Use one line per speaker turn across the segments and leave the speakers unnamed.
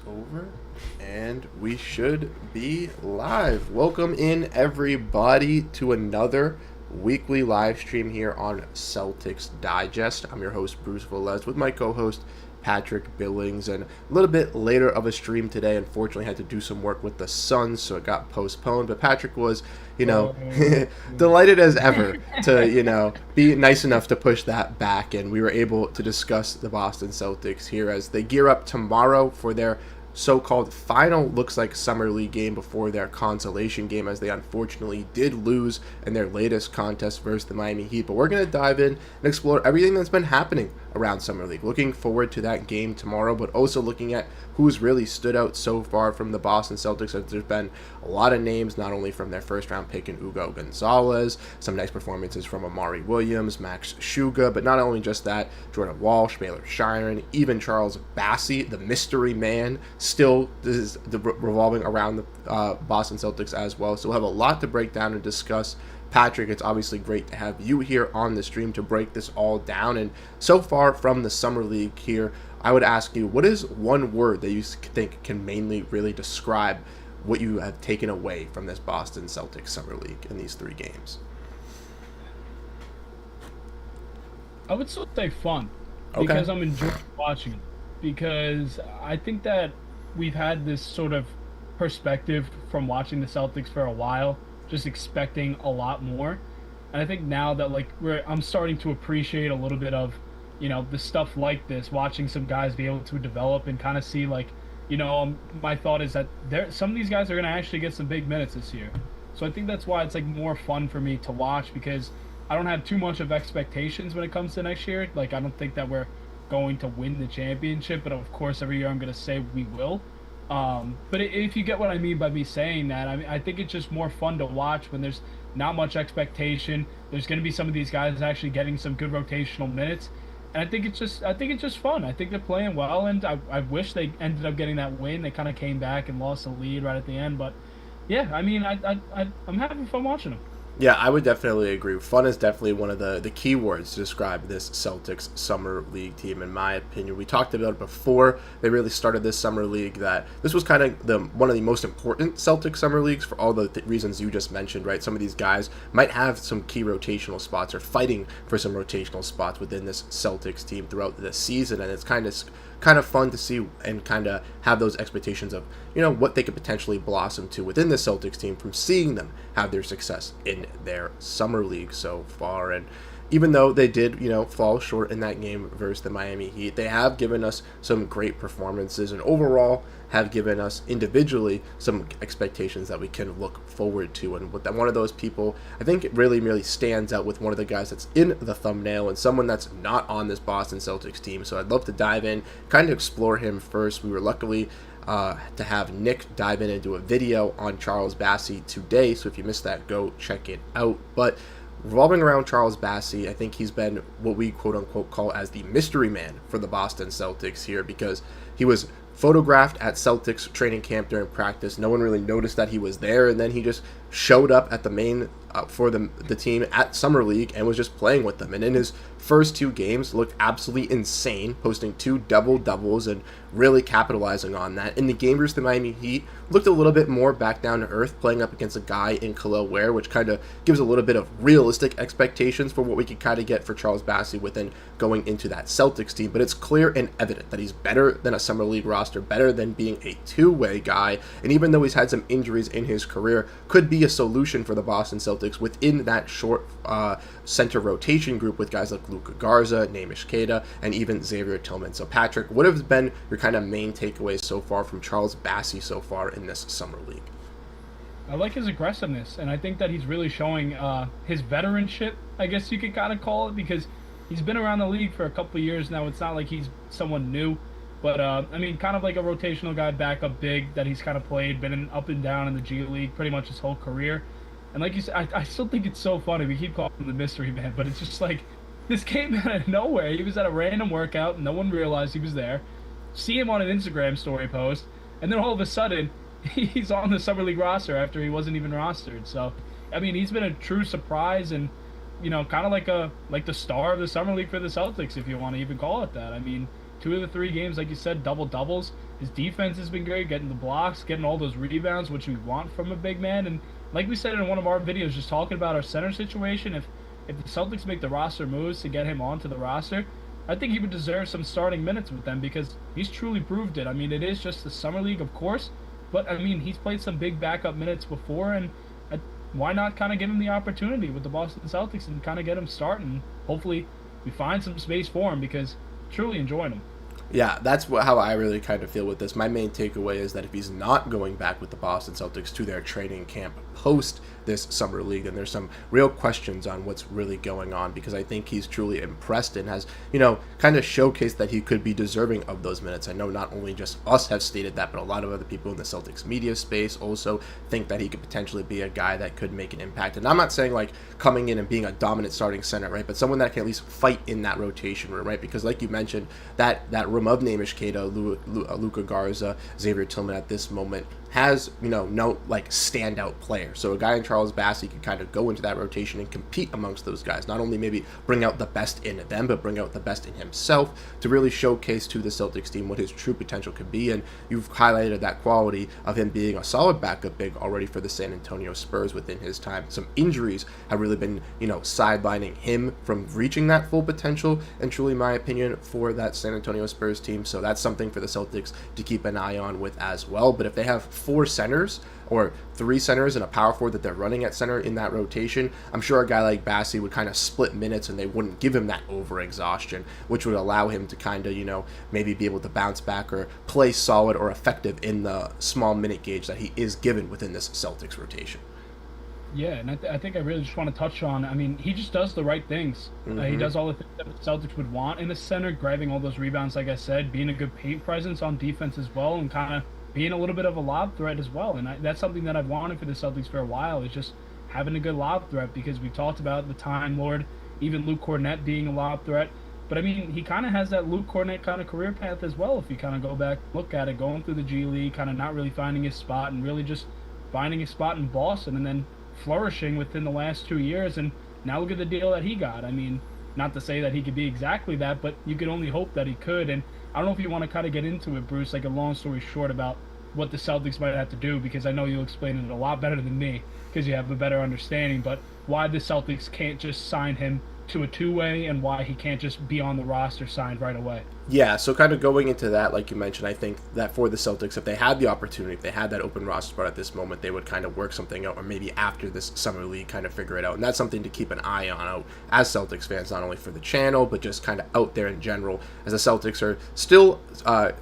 over, and we should be live. Welcome in, everybody, to another weekly live stream here on Celtics Digest. I'm your host, Bruce Velez, with my co-host, Patrick Billings, and a little bit later of a stream today. Unfortunately, had to do some work with the Suns, so it got postponed. But Patrick was, delighted as ever to, be nice enough to push that back, and we were able to discuss the Boston Celtics here as they gear up tomorrow for their so-called final, looks like, summer league game before their consolation game, as they unfortunately did lose in their latest contest versus the Miami Heat. But we're going to dive in and explore everything that's been happening around summer league. Looking forward to that game tomorrow, but also looking at who's really stood out so far from the Boston Celtics, as there's been a lot of names, not only from their first round pick in Hugo Gonzalez, some nice performances from Amari Williams, Max Shuga, but not only just that, Jordan Walsh, Baylor Shiren, even Charles Bassey, the mystery man, still is revolving around the Boston Celtics as well. So we'll have a lot to break down and discuss. Patrick, it's obviously great to have you here on the stream to break this all down. And so far from the summer league here, I would ask you, what is one word that you think can mainly really describe what you have taken away from this Boston Celtics summer league in these 3 games?
I would still say fun,
Okay.
because I'm enjoying watching it. Because I think that we've had this sort of perspective from watching the Celtics for a while, just expecting a lot more. And I think now that I'm starting to appreciate a little bit of, the stuff like this, watching some guys be able to develop and kind of see my thought is that some of these guys are going to actually get some big minutes this year. So I think that's why it's more fun for me to watch, because I don't have too much of expectations when it comes to next year. I don't think that we're going to win the championship, but of course every year I'm going to say we will. But if you get what I mean by me saying that, I think it's just more fun to watch when there's not much expectation. There's going to be some of these guys actually getting some good rotational minutes, and I think it's just fun. I think they're playing well, and I wish they ended up getting that win. They kind of came back and lost the lead right at the end, but yeah, I'm having fun watching them.
Yeah, I would definitely agree. Fun is definitely one of the key words to describe this Celtics Summer League team, in my opinion. We talked about it before they really started this Summer League, that this was kind of one of the most important Celtics Summer Leagues for all the reasons you just mentioned, right? Some of these guys might have some key rotational spots or fighting for some rotational spots within this Celtics team throughout the season, and it's kind of fun to see and kind of have those expectations of, what they could potentially blossom to within the Celtics team from seeing them have their success in their summer league so far. And even though they did, fall short in that game versus the Miami Heat, they have given us some great performances and overall have given us individually some expectations that we can look forward to. And with that, one of those people, I think it really, really stands out with one of the guys that's in the thumbnail and someone that's not on this Boston Celtics team. So I'd love to dive in, kind of explore him first. We were luckily to have Nick dive in and do a video on Charles Bassey today. So if you missed that, go check it out. But revolving around Charles Bassey, I think he's been what we quote-unquote call as the mystery man for the Boston Celtics here, because he was photographed at Celtics training camp during practice. No one really noticed that he was there, and then he just showed up at the main for the team at Summer League and was just playing with them. And in his first 2 games, looked absolutely insane, posting 2 double-doubles and really capitalizing on that. In the game versus the Miami Heat, looked a little bit more back down to earth, playing up against a guy in Khalil Ware, which kind of gives a little bit of realistic expectations for what we could kind of get for Charles Bassey within going into that Celtics team. But it's clear and evident that he's better than a Summer League roster, better than being a two-way guy, and even though he's had some injuries in his career, could be a solution for the Boston Celtics within that short center rotation group with guys like Luka Garza, Namish Keita, and even Xavier Tillman. So Patrick, what have been your kind of main takeaways so far from Charles Bassey so far in this summer league?
I like his aggressiveness, and I think that he's really showing his veteranship, I guess you could kind of call it, because he's been around the league for a couple of years now. It's not like he's someone new, but kind of like a rotational guy, backup big that he's kind of played, been up and down in the G League pretty much his whole career. And like you said, I still think it's so funny. We keep calling him the mystery man, but it's just like, this came out of nowhere. He was at a random workout, and no one realized he was there. See him on an Instagram story post, and then all of a sudden, he's on the Summer League roster after he wasn't even rostered. So, he's been a true surprise, and kind of like the star of the Summer League for the Celtics, if you want to even call it that. 2 of the 3 games, like you said, double-doubles. His defense has been great, getting the blocks, getting all those rebounds, which we want from a big man. And like we said in one of our videos, just talking about our center situation, if the Celtics make the roster moves to get him onto the roster, I think he would deserve some starting minutes with them because he's truly proved it. I mean, it is just the summer league, of course, but I mean, he's played some big backup minutes before, and why not kind of give him the opportunity with the Boston Celtics and kind of get him starting? Hopefully, we find some space for him because truly enjoying him.
Yeah, that's how I really kind of feel with this. My main takeaway is that if he's not going back with the Boston Celtics to their training camp post this summer league, then there's some real questions on what's really going on, because I think he's truly impressed and has, kind of showcased that he could be deserving of those minutes. I know not only just us have stated that, but a lot of other people in the Celtics media space also think that he could potentially be a guy that could make an impact. And I'm not saying like coming in and being a dominant starting center, right? But someone that can at least fight in that rotation room, right? Because like you mentioned, that room of Namish Keita, Luka Garza, Xavier Tillman at this moment has, no like standout player. So a guy in Charles Bassey can kind of go into that rotation and compete amongst those guys. Not only maybe bring out the best in them, but bring out the best in himself to really showcase to the Celtics team what his true potential could be. And you've highlighted that quality of him being a solid backup big already for the San Antonio Spurs within his time. Some injuries have really been, sidelining him from reaching that full potential, and truly, in my opinion, for that San Antonio Spurs team. So that's something for the Celtics to keep an eye on with as well. But if they have 4 centers or 3 centers and a power forward that they're running at center in that rotation, I'm sure a guy like Bassey would kind of split minutes and they wouldn't give him that over-exhaustion, which would allow him to kind of, maybe be able to bounce back or play solid or effective in the small minute gauge that he is given within this Celtics rotation.
Yeah, and I think I really just want to touch on, I mean, he just does the right things. He does all the things that the Celtics would want in a center, grabbing all those rebounds, like I said, being a good paint presence on defense as well, and kind of being a little bit of a lob threat as well. And that's something that I've wanted for the Celtics for a while, is just having a good lob threat, because we talked about the Time Lord, even Luke Cornett being a lob threat. But I mean, he kind of has that Luke Cornett kind of career path as well, if you kind of go back, look at it, going through the G League, kind of not really finding his spot, and really just finding his spot in Boston, and then flourishing within the last 2 years. And now look at the deal that he got. I mean, not to say that he could be exactly that, but you could only hope that he could. And I don't know if you want to kind of get into it, Bruce, like a long story short, about what the Celtics might have to do, because I know you'll explain it a lot better than me because you have a better understanding, but why the Celtics can't just sign him to a 2-way and why he can't just be on the roster signed right away.
Yeah, so kind of going into that, like you mentioned, I think that for the Celtics, if they had the opportunity, if they had that open roster spot at this moment, they would kind of work something out, or maybe after this summer league kind of figure it out. And that's something to keep an eye on out as Celtics fans, not only for the channel, but just kind of out there in general, as the Celtics are still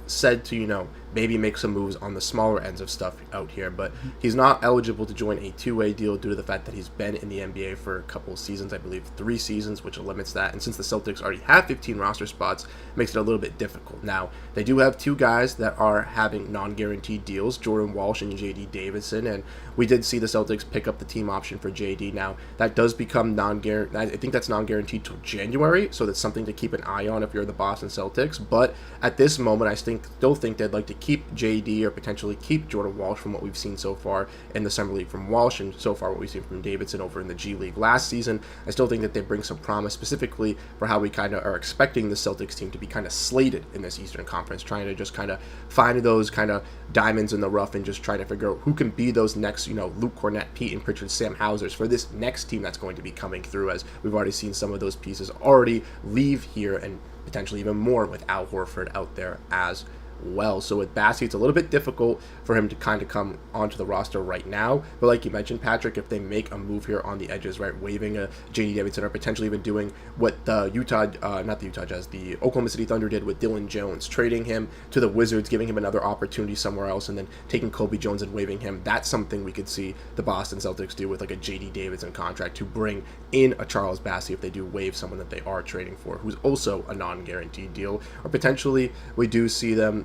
said to, maybe make some moves on the smaller ends of stuff out here, but he's not eligible to join a 2-way deal due to the fact that he's been in the NBA for a couple of seasons, I believe 3 seasons, which limits that. And since the Celtics already have 15 roster spots, it makes it a little bit difficult. Now, they do have 2 guys that are having non-guaranteed deals, Jordan Walsh and JD Davidson, and we did see the Celtics pick up the team option for JD. Now, that does become non-guaranteed. I think that's non-guaranteed till January, so that's something to keep an eye on if you're the Boston Celtics. But at this moment, I still think they'd like to keep JD or potentially keep Jordan Walsh from what we've seen so far in the Summer League from Walsh, and so far what we've seen from Davidson over in the G League last season. I still think that they bring some promise, specifically for how we kind of are expecting the Celtics team to be kind of slated in this Eastern Conference, trying to just kind of find those kind of diamonds in the rough and just try to figure out who can be those next, Luke Cornett, Peyton Pritchard, Sam Hausers for this next team that's going to be coming through, as we've already seen some of those pieces already leave here, and potentially even more with Al Horford out there as well. So with Bassey, it's a little bit difficult for him to kind of come onto the roster right now. But like you mentioned, Patrick, if they make a move here on the edges, right, waiving a JD Davidson, or potentially even doing what the the Oklahoma City Thunder did with Dylan Jones, trading him to the Wizards, giving him another opportunity somewhere else, and then taking Kobe Jones and waiving him, that's something we could see the Boston Celtics do with like a JD Davidson contract to bring in a Charles Bassey if they do waive someone that they are trading for, who's also a non-guaranteed deal. Or potentially we do see them,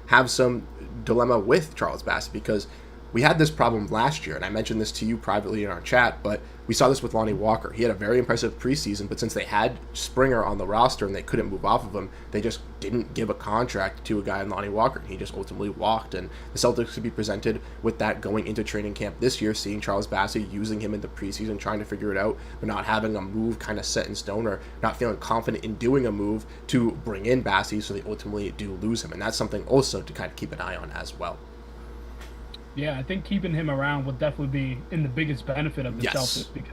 have some dilemma with Charles Bassey, because we had this problem last year, and I mentioned this to you privately in our chat, but we saw this with Lonnie Walker. He had a very impressive preseason, but since they had Springer on the roster and they couldn't move off of him, they just didn't give a contract to a guy in Lonnie Walker, and he just ultimately walked. And the Celtics could be presented with that going into training camp this year, seeing Charles Bassey, using him in the preseason, trying to figure it out, but not having a move kind of set in stone or not feeling confident in doing a move to bring in Bassey, so they ultimately do lose him. And that's something also to kind of keep an eye on as well.
Yeah, I think keeping him around would definitely be in the biggest benefit of the Celtics. Because,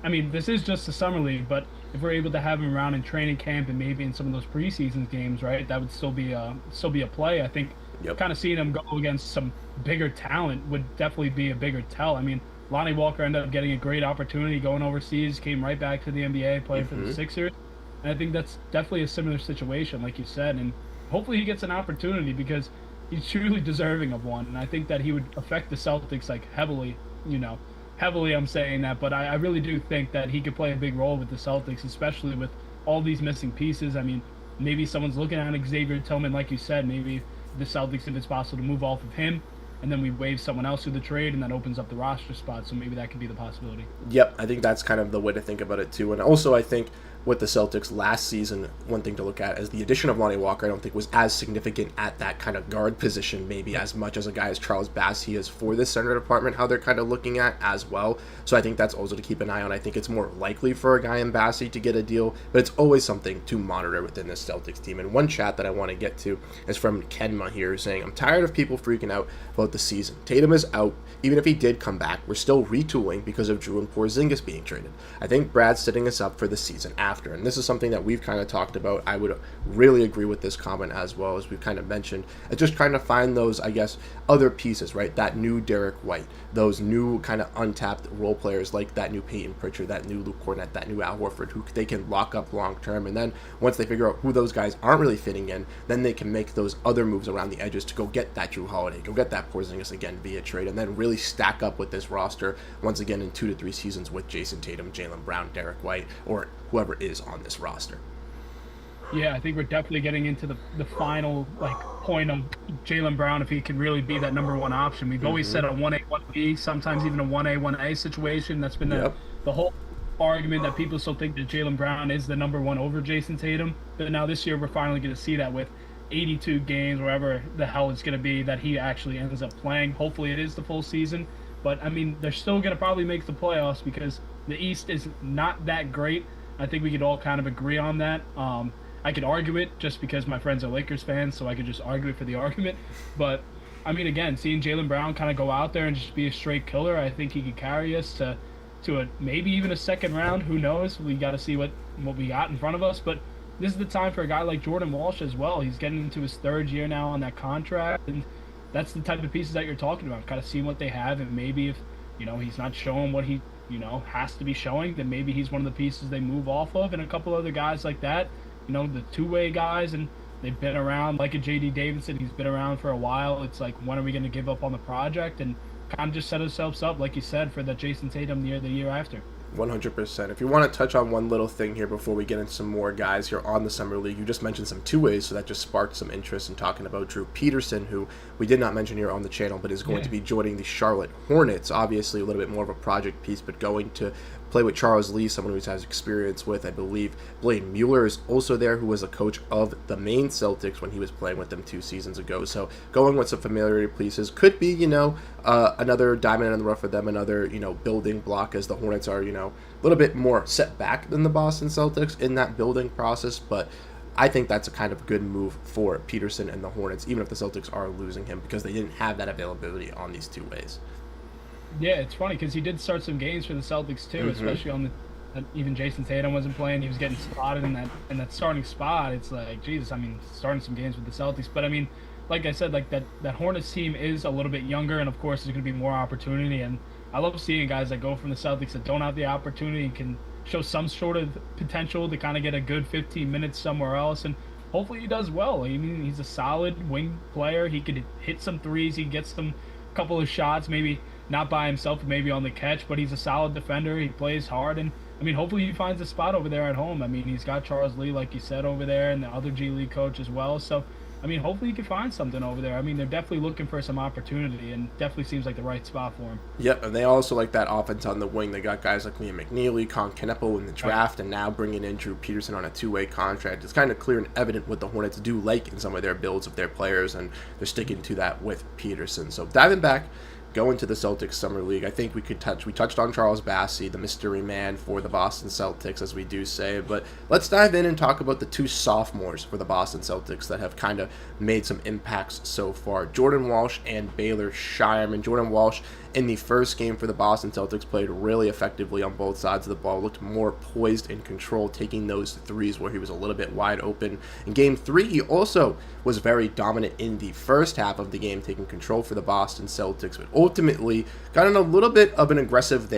I mean, this is just the summer league, but if we're able to have him around in training camp and maybe in some of those preseason games, right, that would still be a play. I think kind of seeing him go against some bigger talent would definitely be a bigger tell. I mean, Lonnie Walker ended up getting a great opportunity going overseas, came right back to the NBA, playing for the Sixers. And I think that's definitely a similar situation, like you said. And hopefully he gets an opportunity because he's truly deserving of one, and I think that he would affect the Celtics like heavily. Heavily I'm saying that, but I really do think that he could play a big role with the Celtics, especially with all these missing pieces. I mean, maybe someone's looking at Xavier Tillman, like you said. Maybe the Celtics, if it's possible, to move off of him, and then we waive someone else through the trade, and that opens up the roster spot. So maybe that could be the possibility.
Yep, I think that's kind of the way to think about it too. And also, I think with the Celtics last season, one thing to look at is the addition of Lonnie Walker. I don't think was as significant at that kind of guard position, maybe as much as a guy as Charles Bassey is for this center department, how they're kind of looking at as well. So I think that's also to keep an eye on. I think it's more likely for a guy in Bassey to get a deal, but it's always something to monitor within this Celtics team. And one chat that I want to get to is from Kenma here saying, I'm tired of people freaking out about the season. Tatum is out. Even if he did come back, we're still retooling because of Jrue and Porziņģis being traded. I think Brad's setting us up for the season after, and this is something that we've kind of talked about. I would really agree with this comment as well, as we've kind of mentioned. It's just trying to find those, I guess, other pieces, right? That new Derrick White, those new kind of untapped role players like that new Peyton Pritchard, that new Luke Kornet, that new Al Horford, who they can lock up long term. And then once they figure out who those guys aren't really fitting in, then they can make those other moves around the edges to go get that Jrue Holiday, go get that Porziņģis again via trade, and then really stack up with this roster once again in 2 to 3 seasons with Jayson Tatum, Jaylen Brown, Derrick White, or whoever is on this roster.
Yeah, I think we're definitely getting into the final point of Jaylen Brown, if he can really be that number one option. We've always said a 1A, 1B, sometimes even a 1A, 1A situation. That's been the whole argument that people still think that Jaylen Brown is the number one over Jayson Tatum. But now this year we're finally going to see that with 82 games, wherever the hell it's going to be, that he actually ends up playing. Hopefully it is the full season. But, I mean, they're still going to probably make the playoffs because the East is not that great. I think we could all kind of agree on that. I could argue it just because my friends are Lakers fans, so I could just argue it for the argument. But, I mean, again, seeing Jaylen Brown kind of go out there and just be a straight killer, I think he could carry us to a maybe even a second round. Who knows? We got to see what we got in front of us. But this is the time for a guy like Jordan Walsh as well. He's getting into his 3rd year now on that contract, and that's the type of pieces that you're talking about. Kind of seeing what they have, and maybe if he's not showing what he has to be showing, then maybe he's one of the pieces they move off of, and a couple other guys like that, the two-way guys, and they've been around, like a J.D. Davidson. He's been around for a while. It's like, when are we going to give up on the project and kind of just set ourselves up, like you said, for that Jayson Tatum the year after?
100%. If you want to touch on one little thing here before we get into some more guys here on the Summer League, you just mentioned some two-ways, so that just sparked some interest in talking about Drew Peterson, who we did not mention here on the channel, but is going to be joining the Charlotte Hornets. Obviously, a little bit more of a project piece, but going to play with Charles Lee, someone who has experience with, I believe, Blaine Mueller is also there, who was a coach of the Maine Celtics when he was playing with them 2 seasons ago. So going with some familiarity pieces could be, another diamond in the rough for them, another, building block, as the Hornets are, a little bit more set back than the Boston Celtics in that building process. But I think that's a kind of good move for Peterson and the Hornets, even if the Celtics are losing him, because they didn't have that availability on these two ways.
Yeah, it's funny because he did start some games for the Celtics too, especially on even Jayson Tatum wasn't playing. He was getting spotted in that starting spot. It's like, Jesus, I mean, starting some games with the Celtics. But I mean, like I said, like that Hornets team is a little bit younger, and of course there's going to be more opportunity. And I love seeing guys that go from the Celtics that don't have the opportunity and can show some sort of potential to kind of get a good 15 minutes somewhere else. And hopefully he does well. I mean, he's a solid wing player. He could hit some threes. He gets some couple of shots, maybe not by himself, maybe on the catch, but he's a solid defender. He plays hard, and I mean, hopefully he finds a spot over there at home. I mean, he's got Charles Lee, like you said, over there, and the other G League coach as well. So I mean, hopefully he can find something over there. I mean, they're definitely looking for some opportunity, and definitely seems like the right spot for him.
Yep, and they also like that offense on the wing. They got guys like Liam McNeely, Con Kneppel in the draft, and now bringing in Drew Peterson on a two-way contract. It's kind of clear and evident what the Hornets do like in some of their builds of their players, and they're sticking to that with Peterson. So diving back, going to the Celtics Summer League, I think we touched on Charles Bassey, the mystery man for the Boston Celtics, as we do say, but let's dive in and talk about the two sophomores for the Boston Celtics that have kind of made some impacts so far, Jordan Walsh and Baylor Shireman. Jordan Walsh in the first game for the Boston Celtics played really effectively on both sides of the ball, looked more poised and controlled, taking those threes where he was a little bit wide open. In game 3, he also was very dominant in the first half of the game, taking control for the Boston Celtics, but ultimately got in a little bit of an aggressive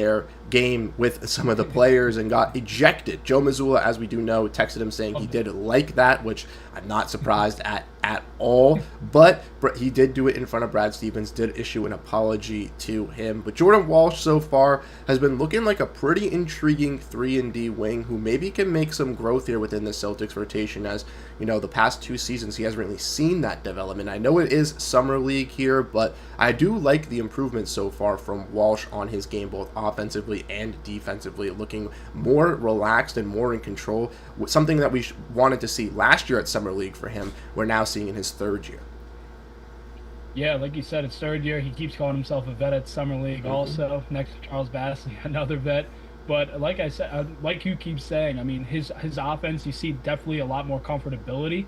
game with some of the players and got ejected. Joe Mazzulla, as we do know, texted him saying he did like that, which I'm not surprised at all, but he did do it in front of Brad Stevens, did issue an apology to him. But Jordan Walsh so far has been looking like a pretty intriguing 3-and-D wing who maybe can make some growth here within the Celtics rotation. As you know, the past 2 seasons he hasn't really seen that development. I know it is Summer League here, but I do like the improvements so far from Walsh on his game, both offensively and defensively, looking more relaxed and more in control, something that we wanted to see last year at Summer League for him. We're now seeing in his 3rd year.
Yeah, like you said, it's 3rd year. He keeps calling himself a vet at Summer League also, next to Charles Bassey, another vet. But like I said, like you keep saying, I mean, his offense, you see definitely a lot more comfortability.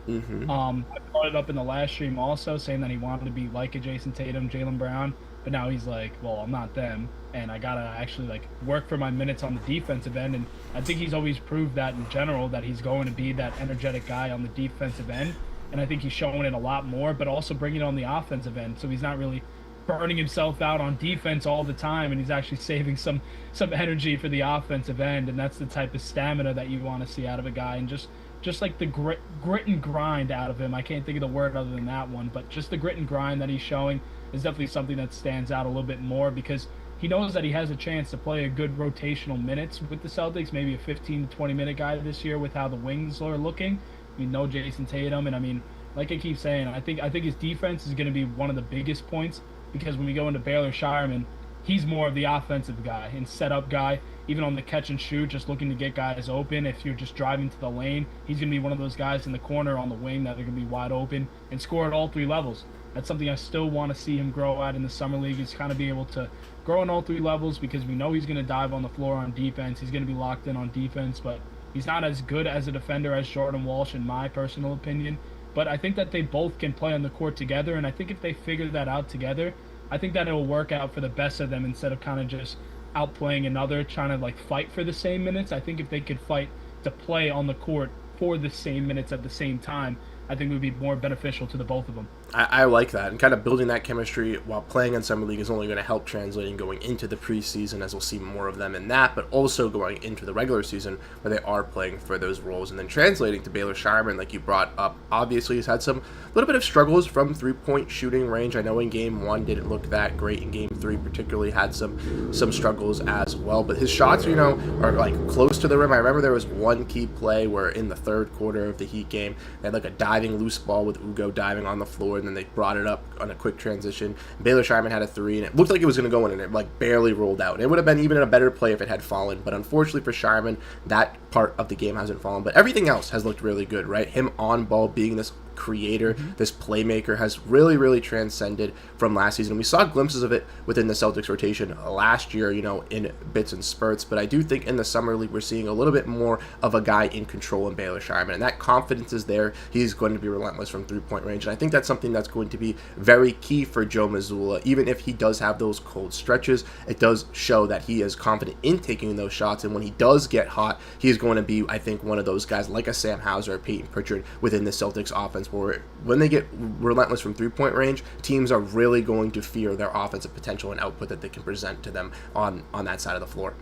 I brought it up in the last stream also, saying that he wanted to be like a Jayson Tatum, Jaylen Brown, but now he's like, well, I'm not them, and I gotta actually like work for my minutes on the defensive end. And I think he's always proved that in general, that he's going to be that energetic guy on the defensive end. And I think he's showing it a lot more, but also bringing it on the offensive end. So he's not really burning himself out on defense all the time, and he's actually saving some energy for the offensive end. And that's the type of stamina that you want to see out of a guy, and just like the grit and grind out of him. I can't think of the word other than that one, but just the grit and grind that he's showing is definitely something that stands out a little bit more, because he knows that he has a chance to play a good rotational minutes with the Celtics, maybe a 15 to 20 minute guy this year with how the wings are looking. We know Jayson Tatum, and I mean, like I keep saying, I think his defense is going to be one of the biggest points, because when we go into Baylor Shireman, he's more of the offensive guy and setup guy, even on the catch and shoot, just looking to get guys open. If you're just driving to the lane, he's going to be one of those guys in the corner on the wing that they're going to be wide open and score at all 3 levels. That's something I still want to see him grow at in the Summer League, is kind of be able to grow on all 3 levels, because we know he's going to dive on the floor on defense. He's going to be locked in on defense, but he's not as good as a defender as Jordan Walsh, in my personal opinion. But I think that they both can play on the court together, and I think if they figure that out together, I think that it will work out for the best of them, instead of kind of just outplaying another, trying to like fight for the same minutes. I think if they could fight to play on the court for the same minutes at the same time, I think it would be more beneficial to the both of them.
I like that, and kind of building that chemistry while playing in Summer League is only going to help translating going into the preseason, as we'll see more of them in that, but also going into the regular season where they are playing for those roles, and then translating to Baylor Shireman, like you brought up. Obviously, he's had some little bit of struggles from 3-point shooting range. I know in Game 1 didn't look that great. In Game 3 particularly had some struggles as well, but his shots, you know, are like close to the rim. I remember there was one key play where in the 3rd quarter of the Heat game, they had like a diving loose ball with Ugo diving on the floor, and then they brought it up on a quick transition. Baylor Shireman had a 3, and it looked like it was going to go in, and it like barely rolled out. It would have been even a better play if it had fallen, but unfortunately for Shireman, that part of the game hasn't fallen. But everything else has looked really good, right? Him on ball, being this creator, this playmaker, has really transcended from last season. We saw glimpses of it within the Celtics rotation last year, you know, in bits and spurts, but I do think in the Summer League we're seeing a little bit more of a guy in control in Baylor Shireman, and that confidence is there. He's going to be relentless from 3-point range, and I think that's something that's going to be very key for Joe Mazzulla. Even if he does have those cold stretches, it does show that he is confident in taking those shots, and when he does get hot, he's going to be, I think, one of those guys like a Sam Hauser or Peyton Pritchard within the Celtics offense, where when they get relentless from 3-point range, teams are really going to fear their offensive potential and output that they can present to them on that side of the floor.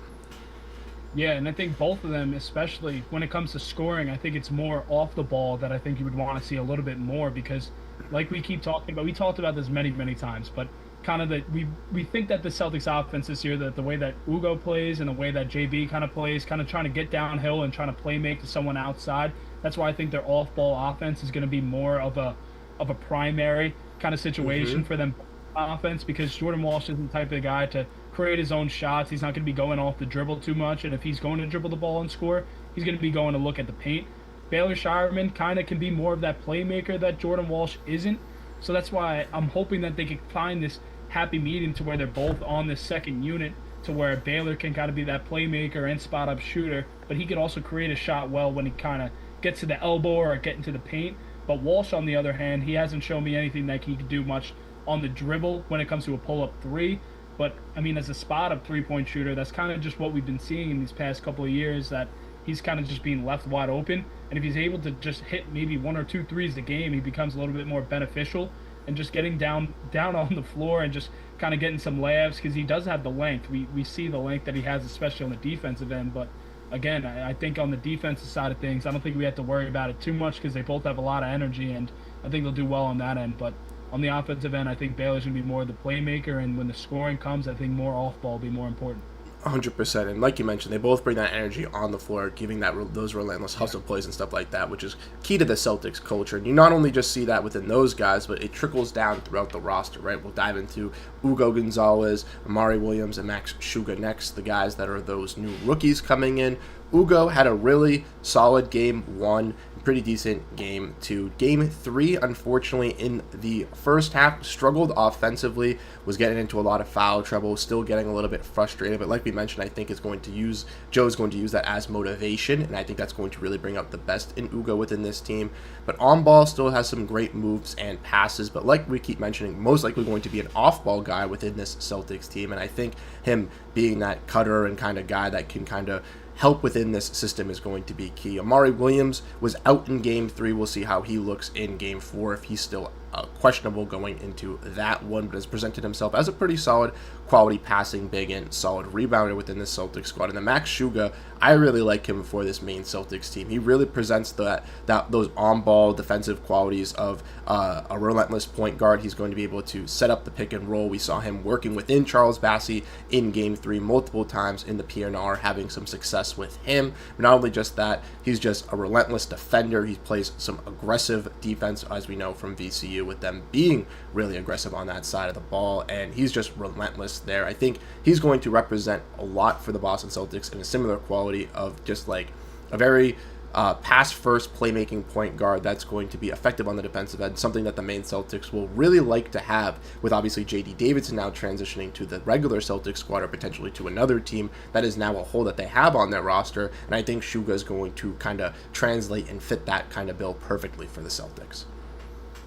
Yeah, and I think both of them, especially when it comes to scoring, I think it's more off the ball that I think you would want to see a little bit more, because like we keep talking about, we talked about this many times, but kind of that we think that the Celtics offense this year, that the way that Ugo plays and the way that JB kind of plays, kind of trying to get downhill and trying to play make to someone outside, that's why I think their off-ball offense is going to be more of a of a primary kind of situation for them offense, because Jordan Walsh isn't the type of guy to create his own shots. He's not going to be going off the dribble too much, and if he's going to dribble the ball and score, he's going to be going to look at the paint. Baylor Shireman kind of can be more of that playmaker that Jordan Walsh isn't. So that's why I'm hoping that they can find this happy medium to where they're both on this second unit, to where Baylor can kind of be that playmaker and spot-up shooter, but he could also create a shot well when he kind of gets to the elbow or get into the paint. But Walsh, on the other hand, he hasn't shown me anything that he could do much on the dribble when it comes to a pull-up three. But, I mean, as a spot-up three-point shooter, that's kind of just what we've been seeing in these past couple of years, that he's kind of just being left wide open. And if he's able to just hit maybe 1 or 2 threes a game, he becomes a little bit more beneficial. And just getting down on the floor and just kind of getting some layups, because he does have the length. We see the length that he has, especially on the defensive end. But, again, I think on the defensive side of things, I don't think we have to worry about it too much, because they both have a lot of energy, and I think they'll do well on that end. But on the offensive end, I think Baylor's going to be more the playmaker, and when the scoring comes, I think more off-ball will be more important.
100%, and like you mentioned, they both bring that energy on the floor, giving those relentless hustle plays and stuff like that, which is key to the Celtics culture. And you not only just see that within those guys, but it trickles down throughout the roster, right? We'll dive into Ugo Gonzalez, Amari Williams, and Max Shuga next, the guys that are those new rookies coming in. Ugo had a really solid game 1, pretty decent game 2. Game 3, unfortunately, in the first half, struggled offensively, was getting into a lot of foul trouble, still getting a little bit frustrated. But like we mentioned, I think Joe's going to use that as motivation, and I think that's going to really bring out the best in Ugo within this team. But on ball still has some great moves and passes, but like we keep mentioning, most likely going to be an off-ball guy within this Celtics team, and I think him being that cutter and kind of guy that can kind of help within this system is going to be key. Amari Williams was out in Game 3. We'll see how he looks in Game 4, if he's still questionable going into that one, but has presented himself as a pretty solid quality passing big and solid rebounder within the Celtics squad. And the Max Shuga, I really like him for this main Celtics team. He really presents those on-ball defensive qualities of a relentless point guard. He's going to be able to set up the pick and roll. We saw him working within Charles Bassey in Game 3 multiple times in the PNR, having some success with him. But not only just that, he's just a relentless defender. He plays some aggressive defense, as we know from VCU, with them being really aggressive on that side of the ball, and he's just relentless there. I think he's going to represent a lot for the Boston Celtics in a similar quality of just like a very pass-first playmaking point guard that's going to be effective on the defensive end, something that the main Celtics will really like to have, with obviously J.D. Davidson now transitioning to the regular Celtics squad or potentially to another team. That is now a hole that they have on their roster, and I think Shuga is going to kind of translate and fit that kind of bill perfectly for the Celtics.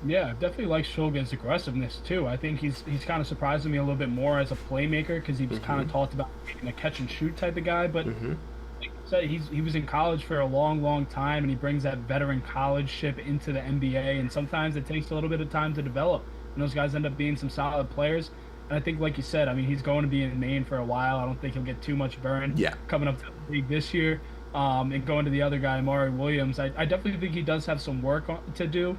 Yeah, definitely like Shulgin's aggressiveness too. I think he's kind of surprising me a little bit more as a playmaker, because he was kind of talked about being a catch and shoot type of guy. But like you said, he was in college for a long time, and he brings that veteran college ship into the NBA. And sometimes it takes a little bit of time to develop, and those guys end up being some solid players. And I think, like you said, I mean, he's going to be in Maine for a while. I don't think he'll get too much burn coming up to the league this year. And going to the other guy, Amari Williams, I definitely think he does have some work to do.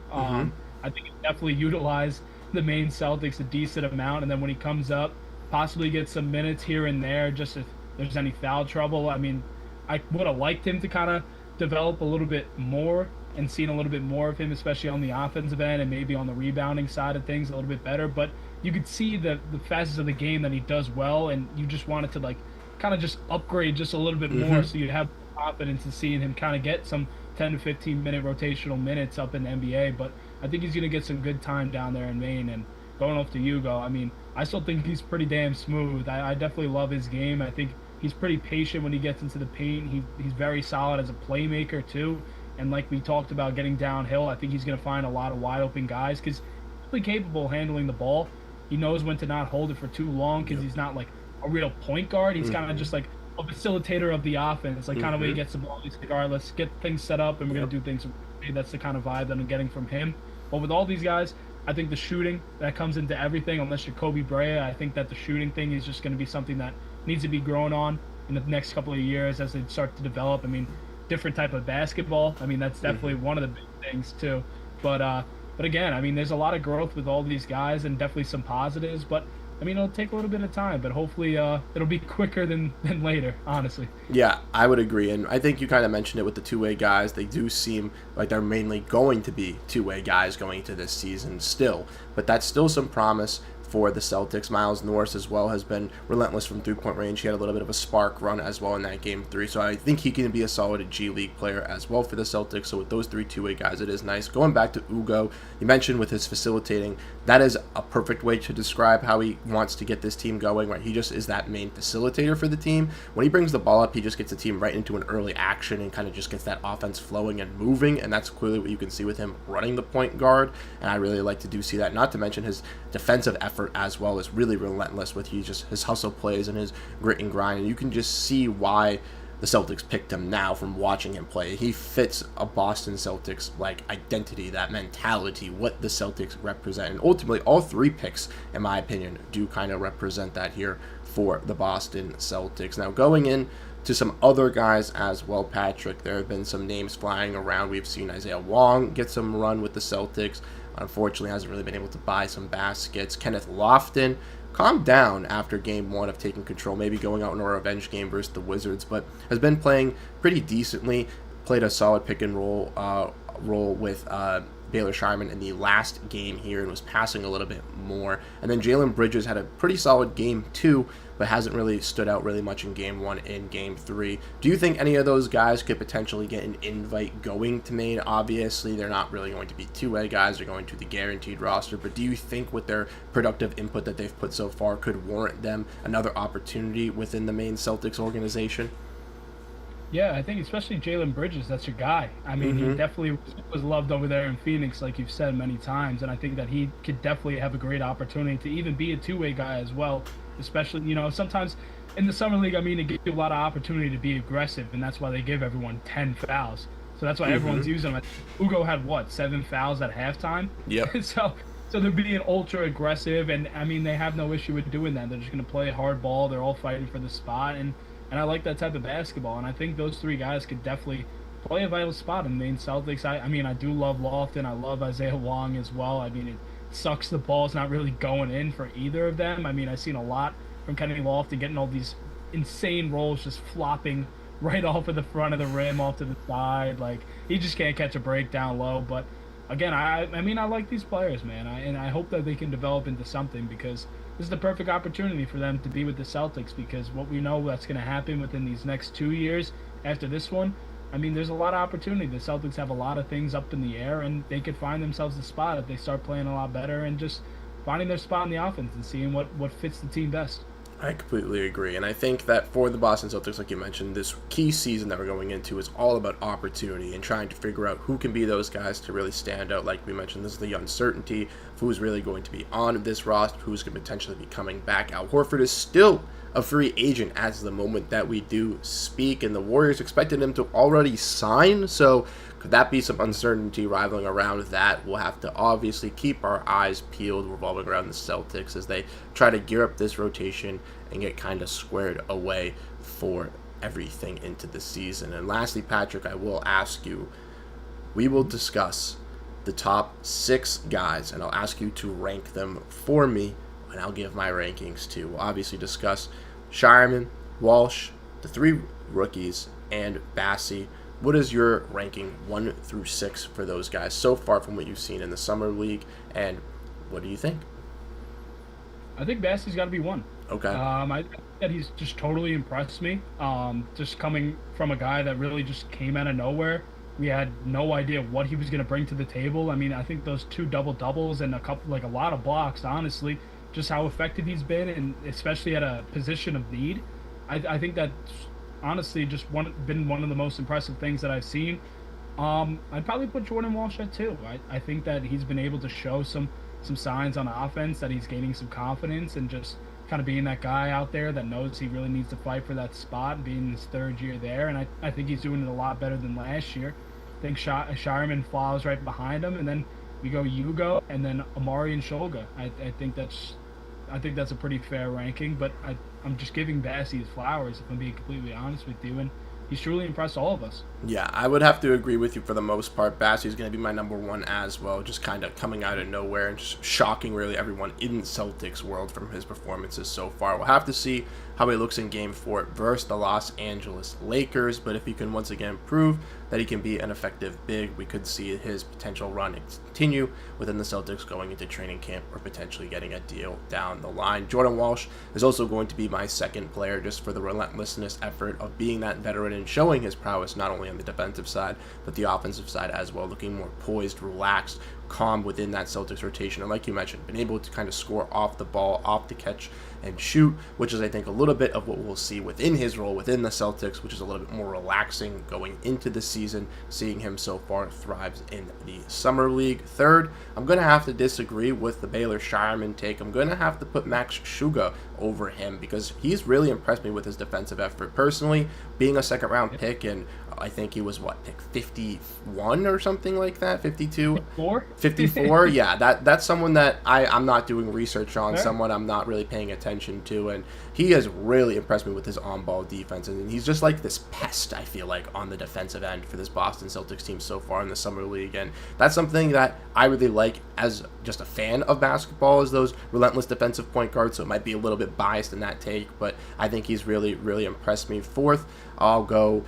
I think he definitely utilize the main Celtics a decent amount, and then when he comes up, possibly get some minutes here and there, just if there's any foul trouble. I mean, I would have liked him to kind of develop a little bit more and seen a little bit more of him, especially on the offensive end and maybe on the rebounding side of things a little bit better. But you could see the facets of the game that he does well, and you just wanted to like kind of just upgrade just a little bit more, so you have confidence in seeing him kind of get some 10 to 15 minute rotational minutes up in the NBA. But I think he's going to get some good time down there in Maine. And going off to Hugo, I mean, I still think he's pretty damn smooth. I definitely love his game. I think he's pretty patient when he gets into the paint. He's very solid as a playmaker too. And like we talked about getting downhill, I think he's going to find a lot of wide open guys, because he's really capable of handling the ball. He knows when to not hold it for too long, because he's not like a real point guard. He's kind of just like a facilitator of the offense, like kind of way he gets the ball. He's like, all right, let's get things set up and we're going to do things. That's the kind of vibe that I'm getting from him. But with all these guys, I think the shooting, that comes into everything. Unless you're Kobe Bryant, I think that the shooting thing is just going to be something that needs to be grown on in the next couple of years as they start to develop. I mean, different type of basketball. I mean, that's definitely one of the big things too. But again, I mean, there's a lot of growth with all these guys and definitely some positives. But I mean, it'll take a little bit of time, but hopefully it'll be quicker than later, honestly.
Yeah, I would agree. And I think you kind of mentioned it with the two-way guys. They do seem like they're mainly going to be two-way guys going into this season still. But that's still some promise for the Celtics. Miles Norris as well has been relentless from three-point range. He had a little bit of a spark run as well in that game 3. So I think he can be a solid G League player as well for the Celtics. So with those 3 two-way guys, it is nice. Going back to Ugo, you mentioned with his facilitating, that is a perfect way to describe how he wants to get this team going, right? He just is that main facilitator for the team. When he brings the ball up, he just gets the team right into an early action and kind of just gets that offense flowing and moving, and that's clearly what you can see with him running the point guard, and I really like to see that. Not to mention his defensive effort as well is really relentless with his hustle plays and his grit and grind, and you can just see why the Celtics picked him now from watching him play. He fits a Boston Celtics like identity, that mentality, what the Celtics represent, and ultimately all 3 picks, in my opinion, do kind of represent that here for the Boston Celtics. Now going in to some other guys as well, Patrick, there have been some names flying around. We've seen Isaiah Wong get some run with the Celtics. Unfortunately, hasn't really been able to buy some baskets. Kenneth Lofton calmed down after game 1 of taking control, maybe going out in a revenge game versus the Wizards, but has been playing pretty decently. Played a solid pick and roll with Baylor Shyman in the last game here and was passing a little bit more. And then Jalen Bridges had a pretty solid game 2, but hasn't really stood out really much in game 1 and game 3. Do you think any of those guys could potentially get an invite going to Maine? Obviously, they're not really going to be two-way guys. They're going to the guaranteed roster. But do you think with their productive input that they've put so far could warrant them another opportunity within the Maine Celtics organization?
Yeah, I think especially Jalen Bridges, that's your guy. I mean, he definitely was loved over there in Phoenix, like you've said many times, and I think that he could definitely have a great opportunity to even be a two-way guy as well, especially, sometimes in the Summer League, I mean, it gives you a lot of opportunity to be aggressive, and that's why they give everyone 10 fouls. So that's why everyone's using them. Ugo had, 7 fouls at halftime?
Yep.
So they're being ultra aggressive, and, I mean, they have no issue with doing that. They're just going to play hard ball. They're all fighting for the spot, and I like that type of basketball, and I think those 3 guys could definitely play a vital spot in the Maine Celtics. I mean, I do love Lofton. I love Isaiah Wong as well. I mean, it sucks the ball's not really going in for either of them. I mean, I've seen a lot from Kenny Lofton getting all these insane rolls just flopping right off of the front of the rim, off to the side. Like, he just can't catch a break down low. But, again, I mean, I like these players, man, and I hope that they can develop into something because this is the perfect opportunity for them to be with the Celtics because what we know that's going to happen within these next 2 years after this one, I mean, there's a lot of opportunity. The Celtics have a lot of things up in the air, and they could find themselves a spot if they start playing a lot better and just finding their spot in the offense and seeing what fits the team best.
I completely agree, and I think that for the Boston Celtics, like you mentioned, this key season that we're going into is all about opportunity and trying to figure out who can be those guys to really stand out. Like we mentioned, this is the uncertainty of who's really going to be on this roster, who's going to potentially be coming back. Al Horford is still a free agent as the moment that we do speak, and the Warriors expected him to already sign, so could that be some uncertainty rivaling around that? We'll have to obviously keep our eyes peeled revolving around the Celtics as they try to gear up this rotation and get kind of squared away for everything into the season. And lastly, Patrick, I will ask you, we will discuss the top 6 guys, and I'll ask you to rank them for me, and I'll give my rankings too. We'll obviously discuss Shireman, Walsh, the 3 rookies, and Bassey. What is your ranking 1 through 6 for those guys so far from what you've seen in the Summer League, and what do you think?
I think Bassey's got to be 1.
Okay.
I think that he's just totally impressed me. Just coming from a guy that really just came out of nowhere. We had no idea what he was going to bring to the table. I mean, I think those 2 double-doubles and a lot of blocks, honestly, just how effective he's been, and especially at a position of need. I think that's honestly just been one of the most impressive things that I've seen. I'd probably put Jordan Walsh at 2. I think that he's been able to show some signs on offense that he's gaining some confidence and just kind of being that guy out there that knows he really needs to fight for that spot, being his 3rd year there, and I think he's doing it a lot better than last year. I think Shireman follows right behind him, and then we go Ugo, and then Amari and Shulga. I think that's a pretty fair ranking, but I'm just giving Bassey his flowers, if I'm being completely honest with you, and he's truly impressed all of us.
Yeah, I would have to agree with you for the most part. Bassey is going to be my number one as well, just kind of coming out of nowhere and just shocking really everyone in Celtics world from his performances so far. We'll have to see how he looks in Game 4 versus the Los Angeles Lakers, but if he can once again prove that he can be an effective big, we could see his potential run continue within the Celtics going into training camp or potentially getting a deal down the line. Jordan Walsh is also going to be my second player just for the relentlessness effort of being that veteran and showing his prowess not only on the defensive side but the offensive side as well, looking more poised, relaxed, calm within that Celtics rotation, and like you mentioned, been able to kind of score off the ball, off the catch and shoot, which is I think a little bit of what we'll see within his role within the Celtics, which is a little bit more relaxing going into the season. Seeing him so far thrives in the Summer League. Third, I'm going to have to disagree with the Baylor Shireman take. I'm going to have to put Max Strus over him because he's really impressed me with his defensive effort. Personally, being a second round pick, and I think he was pick 51 or something like that, 52? 54? Yeah, that's someone that I'm not doing research on, someone I'm not really paying attention to, and he has really impressed me with his on-ball defense, and he's just like this pest, I feel like, on the defensive end for this Boston Celtics team so far in the Summer League, and that's something that I really like as just a fan of basketball, is those relentless defensive point guards, so it might be a little bit biased in that take, but I think he's really, really impressed me. Fourth, I'll go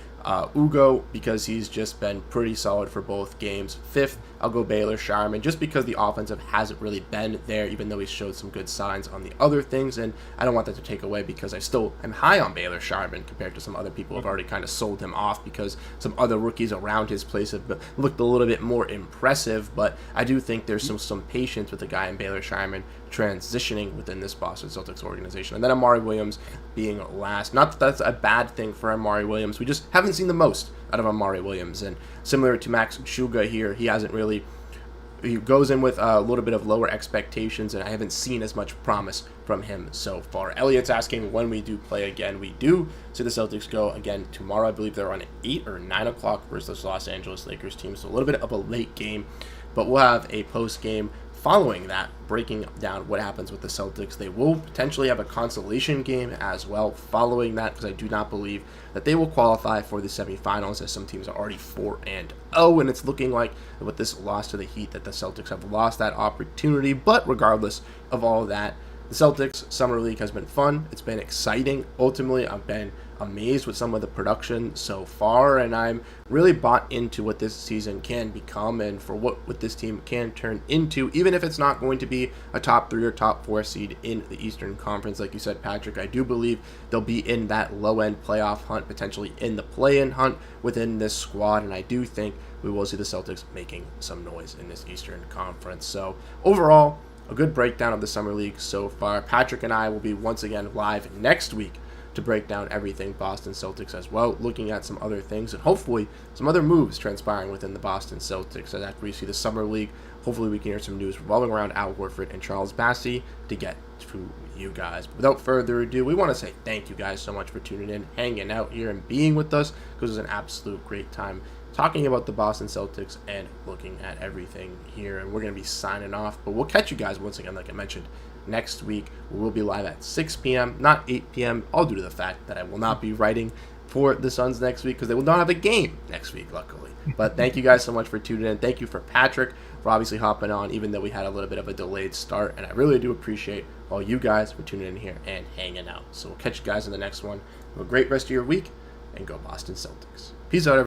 Ugo because he's just been pretty solid for both games. Fifth, I'll go Baylor Shireman just because the offensive hasn't really been there, even though he showed some good signs on the other things, and I don't want that to take away because I still am high on Baylor Shireman compared to some other people who have already kind of sold him off because some other rookies around his place have looked a little bit more impressive, but I do think there's some patience with the guy in Baylor Shireman transitioning within this Boston Celtics organization. And then Amari Williams being last. Not that that's a bad thing for Amari Williams. We just haven't seen the most out of Amari Williams. And similar to Max Strus here, he goes in with a little bit of lower expectations, and I haven't seen as much promise from him so far. Elliot's asking when we do play again. We do see the Celtics go again tomorrow. I believe they're on 8 or 9 o'clock versus the Los Angeles Lakers team, so a little bit of a late game. But we'll have a post-game following that, breaking down what happens with the Celtics. They will potentially have a consolation game as well following that, because I do not believe that they will qualify for the semifinals, as some teams are already 4-0, and it's looking like with this loss to the Heat that the Celtics have lost that opportunity. But regardless of all of that, the Celtics Summer League has been fun. It's been exciting. Ultimately, I've been amazed with some of the production so far, and I'm really bought into what this season can become and for what this team can turn into, even if it's not going to be a top 3 or top 4 seed in the Eastern Conference. Like you said, Patrick, I do believe they'll be in that low-end playoff hunt, potentially in the play-in hunt within this squad, and I do think we will see the Celtics making some noise in this Eastern Conference. So overall, a good breakdown of the Summer League so far. Patrick and I will be once again live next week to break down everything Boston Celtics as well, looking at some other things and hopefully some other moves transpiring within the Boston Celtics. As after we see the Summer League, hopefully we can hear some news revolving around Al Horford and Charles Bassey to get to you guys. But without further ado, we want to say thank you guys so much for tuning in, hanging out here, and being with us, because it was an absolute great time talking about the Boston Celtics and looking at everything here. And we're going to be signing off, but we'll catch you guys once again, like I mentioned, next week. We'll be live at 6 p.m., not 8 p.m., all due to the fact that I will not be writing for the Suns next week because they will not have a game next week, luckily. But thank you guys so much for tuning in. Thank you for Patrick for obviously hopping on, even though we had a little bit of a delayed start. And I really do appreciate all you guys for tuning in here and hanging out. So we'll catch you guys in the next one. Have a great rest of your week, and go Boston Celtics. Peace out, everyone.